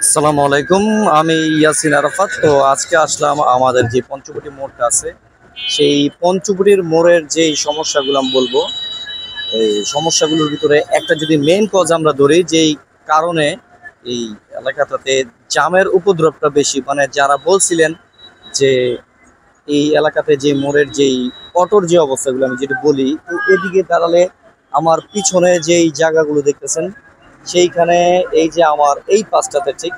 আসসালামু আলাইকুম। আমি ইয়াসিন আরাফাত। তো আজকে আসলাম আমাদের যে পঞ্চবটি মোড়টা আছে, সেই পঞ্চবটির মোড়ের যেই সমস্যাগুলো আমি বলবো, এই সমস্যাগুলোর ভিতরে একটা যদি মেইন কজ আমরা ধরি, যেই কারণে এই এলাকাটাতে জামের উপদ্রবটা বেশি, মানে যারা বলছিলেন যে এই এলাকাতে যে মোড়ের যেই অটোর যে অবস্থাগুলো আমি যেটা বলি, তো এদিকে দাঁড়ালে আমার পিছনে যেই জায়গাগুলো দেখতেছেন, সেইখানে এই যে আমার এই পাশটাতে ঠিক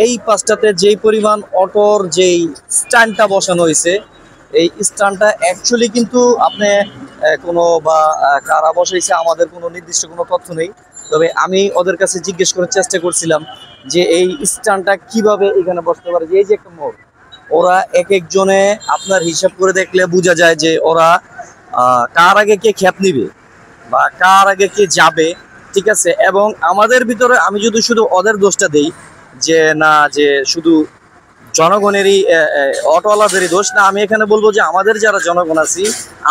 এই পাশটাতে যেই পরিমাণ অটোর যেই স্ট্যান্ডটা বসানো হয়েছে, এই স্ট্যান্ডটা অ্যাকচুয়ালি কিন্তু আপনি কোনো বা কারা বসাইছে আমাদের কোনো নির্দিষ্ট কোনো তথ্য নেই। তবে আমি ওদের কাছে জিজ্ঞেস করার চেষ্টা করছিলাম যে এই স্ট্যান্ডটা কিভাবে এখানে বসতে পারে, যে এই যে একটা মোড়, ওরা এক একজনে আপনার হিসাব করে দেখলে বোঝা যায় যে ওরা কার আগে কে খ্যাপ নিবে বা কার আগে কে যাবে। ঠিক আছে, এবং আমাদের ভিতরে আমি যদি শুধু ওদের দোষটা দেই যে না, যে শুধু জনগণেরই অটোওয়ালাদেরই দোষ না, আমি এখানে বলবো যে আমাদের যারা জনগণ আছি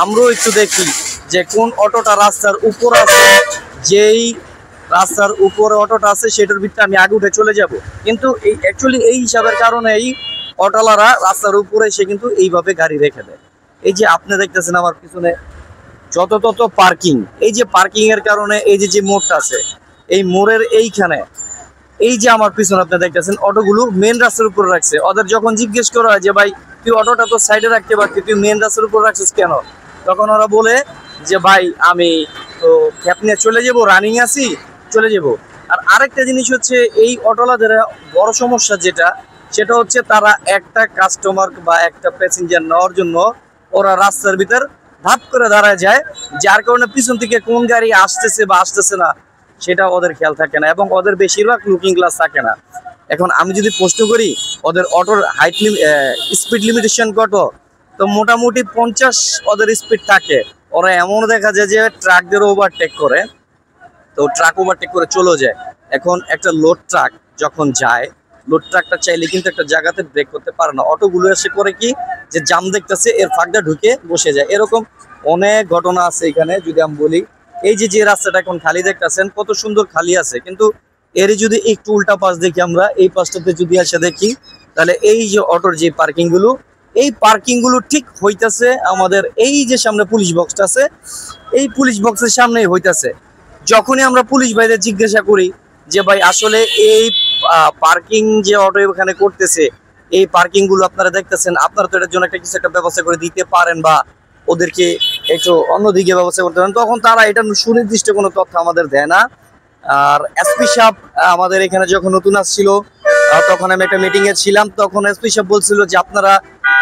আমরাও একটু দেখি যে কোন অটোটা রাস্তার উপর আছে। যেই রাস্তার উপরে অটোটা আছে সেটার ভিতরে আমি আগে উঠে চলে যাব, কিন্তু এই অ্যাকচুয়ালি এই হিসাবের কারণে এই অটোওয়ালারা রাস্তার উপরে এসে কিন্তু এইভাবে গাড়ি রেখে দেয়। এই যে আপনি দেখতেছেন আমার পিছনে যত তত পার্কিং, এই যে পার্কিং এর কারণে এই যে যে মোড়টা আছে, এই মোড়ের এইখানে এই যে আমার পিছনে আপনি দেখতেছেন অটোগুলো মেন রাস্তার উপর রাখছে। ওদের যখন জিজ্ঞেস করা হয় যে ভাই তুই অটোটা তো সাইডে রাখতে পারতি, তুই মেন রাস্তার উপর রাখছিস কেন, তখন ওরা বলে যে ভাই আমি তো ক্যাব নিয়ে চলে যাবো, রানিং আছি, চলে যাব। আর আরেকটা জিনিস হচ্ছে এই অটোলাদের বড় সমস্যা যেটা, সেটা হচ্ছে তারা একটা কাস্টমার বা একটা প্যাসেঞ্জার নেওয়ার জন্য ওরা রাস্তার ভিতর ধাপ করে দাঁড়ায় যায়, যার কারণে পিছন থেকে কোন গাড়ি আসতেছে বা আসতেছে না সেটা ওদের খেয়াল থাকে না, এবং ওদের বেশিরভাগ লুকিং গ্লাস থাকে না। এখন আমি যদি প্রশ্ন করি ওদের অটোর স্পিড লিমিটেশন কত, তো মোটামুটি 50 ওদের স্পিড থাকে। ওরা এমন দেখা যায় যে ট্রাকদের ওভারটেক করে, তো ট্রাক ওভারটেক করে চলে যায়। এখন একটা লোড ট্রাক যখন যায়, লোড ট্রাকটা চাইলে কিন্তু একটা জায়গাতে ব্রেক করতে পারে না, অটোগুলো এসে করে কি যে জাম দেখতেছে এর ফাঁকটা ঢুকে বসে যায়। এরকম অনেক ঘটনা আছে এখানে। যদি আমি বলি এই যে যে রাস্তাটা এখন খালি দেখতেছেন কত সুন্দর খালি আছে, কিন্তু এর যদি একটু উল্টা পাশ দেখি, আমরা এই পাশটাতে যদি এসে দেখি, তাহলে এই যে অটোর যে পার্কিং গুলো, এই পার্কিং গুলো ঠিক হইতাছে আমাদের এই যে সামনে পুলিশ বক্সটা আছে, এই পুলিশ বক্সের সামনেই হইতাছে। যখনই আমরা পুলিশ ভাইদের জিজ্ঞাসা করি যে ভাই আসলে এই পার্কিং যে অটো এখানে করতেছে, এই পার্কিং গুলো আপনারা দেখতেছেন, আপনারা তো এটার জন্য একটা কিছু একটা ব্যবস্থা করে দিতে পারেন বা ওদেরকে একটু অন্যদিকে ব্যবস্থা করতে পারেন, তখন তারা এটা সুনির্দিষ্ট কোনো তথ্য আমাদের দেয় না। আর এসপি সাহেব আমাদের এখানে যখন নতুন আসছিল, তখন আমি একটা মিটিং এ ছিলাম, তখন এসপি সাহেব বলছিল যে আপনারা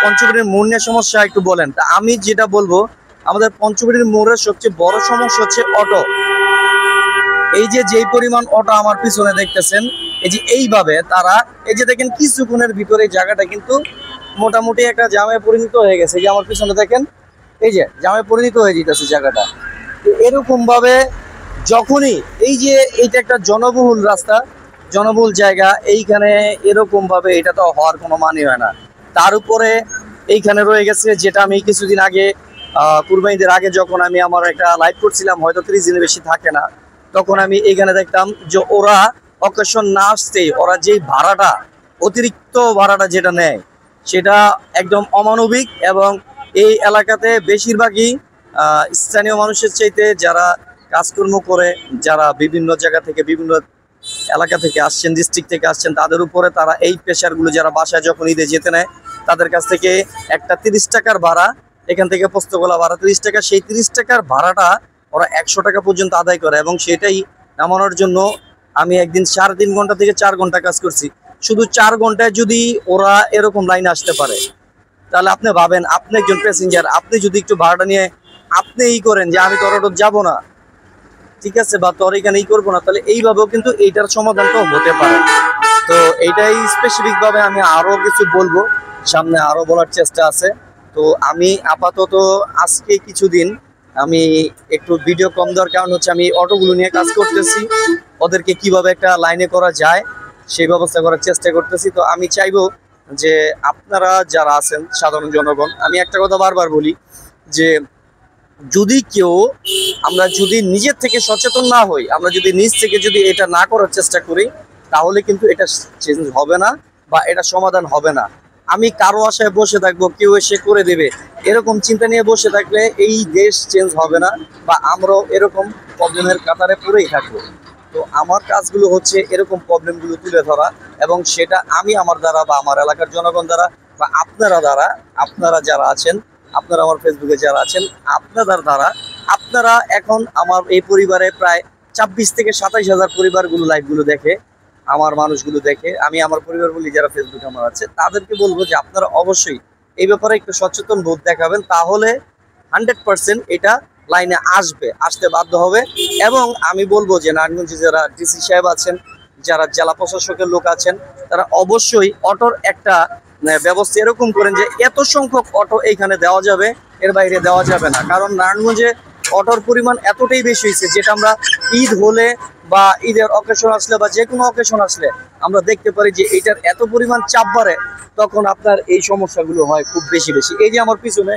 পঞ্চবটির মোড় নিয়ে সমস্যা একটু বলেন। তা আমি যেটা বলবো, আমাদের পঞ্চবটির মোড়ের সবচেয়ে বড় সমস্যা হচ্ছে অটো। এই যে যেই পরিমাণ অটো আমার পিছনে দেখতেছেন, এই যে এইভাবে তারা এই যে দেখেন কিছুক্ষণের ভিতরে জায়গাটা কিন্তু মোটামুটি একটা জামে পরিণত হয়ে গেছে। যে আমার পিছনে দেখেন এই যে জামে পরিণত হয়ে যেতেছে জায়গাটা। এরকম ভাবে যখনই এই যে এইটা একটা জনবহুল রাস্তা, জনবহুল জায়গা, এইখানে এরকম ভাবে এটা তো হওয়ার কোনো মানে হয় না। তার উপরে এইখানে রয়ে গেছে যেটা আমি কিছুদিন আগে কুরবানিদের আগে যখন আমি আমার একটা লাইভ করছিলাম, হয়তো 30 দিনের বেশি থাকে না, তখন আমি এইখানে দেখতাম যে ওরা অকেশন না আসতেই ওরা যেই ভাড়াটা, অতিরিক্ত ভাড়াটা যেটা নেয়, সেটা একদম অমানবিক। এবং এই এলাকাতে বেশিরভাগই স্থানীয় মানুষের চাইতে যারা কাজকর্ম করে, যারা বিভিন্ন জায়গা থেকে বিভিন্ন এলাকা থেকে আসছেন, ডিস্ট্রিক্ট থেকে আসছেন, তাদের উপরে তারা এই প্রেশারগুলো যারা বাসায় যখন ঈদে যেতে নেয়, তাদের কাছ থেকে একটা 30 টাকার ভাড়া, এখান থেকে পোস্তগোলা ভাড়া 30 টাকা, সেই 30 টাকার ভাড়াটা ওরা 100 টাকা পর্যন্ত আদায় করে। এবং সেটাই নামানোর জন্য আমি একদিন 3.5 ঘন্টা থেকে 4 ঘন্টা কাজ করছি। শুধু 4 ঘন্টায় যদি ওরা এরকম লাইনে আসতে পারে, তাহলে আপনি ভাবেন আপনি একজন প্যাসেঞ্জার, আপনি যদি একটু ভাড়াটা নিয়ে আপনি করেন যে আমি তোর অটো যাবো না, ঠিক আছে, বা তোর এখানে করবো না, তাহলে এইভাবেও কিন্তু এইটার সমাধানটাও হতে পারে। তো এইটাই স্পেসিফিক ভাবে আমি আরো কিছু বলবো, সামনে আরো বলার চেষ্টা আছে। তো আমি আপাতত আজকে কিছুদিন আমি একটু ভিডিও কম দেওয়ার কারণ হচ্ছে আমি অটোগুলো নিয়ে কাজ করতেছি, ওদেরকে কিভাবে একটা লাইনে করা যায় সেই ব্যবস্থা করার চেষ্টা করতেছি। তো আমি চাইবো যে আপনারা যারা আছেন সাধারণ জনগণ, আমি একটা কথা বারবার বলি যে যদি কেউ, আমরা যদি নিজের থেকে সচেতন না হই, আমরা যদি নিজ থেকে যদি এটা না করার চেষ্টা করি, তাহলে কিন্তু এটা চেঞ্জ হবে না বা এটা সমাধান হবে না। আমি কারো আশায় বসে থাকবো কেউ এসে করে দেবে, এরকম চিন্তা নিয়ে বসে থাকলে এই দেশ চেঞ্জ হবে না বা আমরাও এরকম প্রবলেমের কাতারে পড়েই থাকবো। তো আমার কাজগুলো হচ্ছে এরকম প্রবলেমগুলো তুলে ধরা, এবং সেটা আমি আমার দ্বারা বা আমার এলাকার জনগণ দ্বারা বা আপনারা দ্বারা, আপনারা যারা আছেন, আপনারা আমার ফেসবুকে যারা আছেন আপনাদের দ্বারা, আপনারা এখন আমার এই পরিবারে প্রায় 26 থেকে 27 হাজার পরিবারগুলো লাইভগুলো দেখে, আমার মানুষগুলো দেখে, আমি আমার পরিবার বলি যারা ফেসবুকে আমার আছে তাদেরকে বলবো যে আপনারা অবশ্যই এই ব্যাপারে একটু সচেতন বোধ দেখাবেন, তাহলে 100% এটা লাইনে আসতে বাধ্য হবে। এবং আমি বলবো যে নারায়ণগঞ্জে যারা ডিসি সাহেব আছেন, যারা জেলা প্রশাসকের লোক আছেন, তারা অবশ্যই অটোর একটা ব্যবস্থা এরকম করেন যে এত সংখ্যক অটো এইখানে দেওয়া যাবে, এর বাইরে দেওয়া যাবে না। কারণ নারায়ণগঞ্জে অটোর পরিমাণ এতটাই বেশি হয়েছে, যেটা আমরা ঈদ হলে বা ঈদের অকেশন আসলে বা যে কোনো অকেশন আসলে আমরা দেখতে পারি যে এটার এত পরিমাণ চাপ বাড়ে, তখন আপনার এই সমস্যাগুলো হয় খুব বেশি। এই যে আমার পিছনে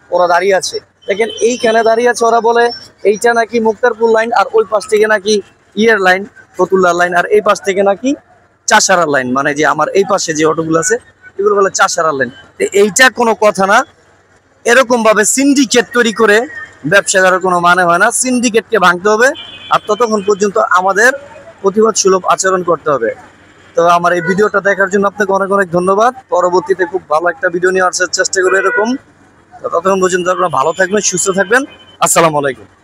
ওরা দাঁড়িয়ে আছে, দেখেন এইখানে দাঁড়িয়ে আছে, ওরা বলে এইটা নাকি মুক্তারপুর লাইন, আর ওই পাশ থেকে নাকি ইয়ের লাইন, ফতুল্লার লাইন, আর এই পাশ থেকে নাকি চাষারার লাইন, মানে যে আমার এই পাশে যে অটোগুলো আছে এগুলো বলে চাষারার লাইন। এইটা কোনো কথা না, এরকম ভাবে সিন্ডিকেট তৈরি করে ব্যবসা করার কোনো মানে হয় না। সিন্ডিকেটকে ভাঙতে হবে, আর ততক্ষণ পর্যন্ত আমাদের প্রতিবাদ সুলভ আচরণ করতে হবে। তো আমার এই ভিডিওটা দেখার জন্য আপনাকে অনেক অনেক ধন্যবাদ। পরবর্তীতে খুব ভালো একটা ভিডিও নিয়ে আসার চেষ্টা করবো এরকম। ততক্ষণ পর্যন্ত আপনারা ভালো থাকবেন, সুস্থ থাকবেন। আসসালামু আলাইকুম।